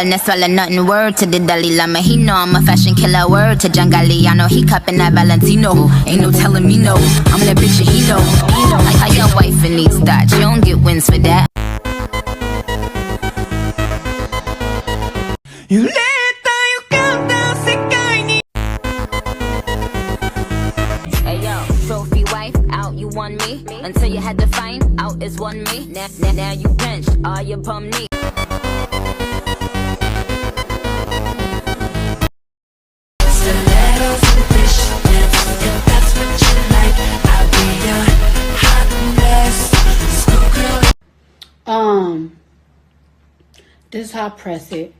wellness, swallow nothing. Word to the Dalai Lama, he know I'm a fashion killer. Word to John Galliano, he cupping that Valentino. Ain't no telling me no, I'm that bitch and he know. Like how your wife needs that, you don't get wins for that. You hey yo, trophy wife, out you won me. Until you had to find out it's one me. Now you benched all your bum knee. This is how I press it.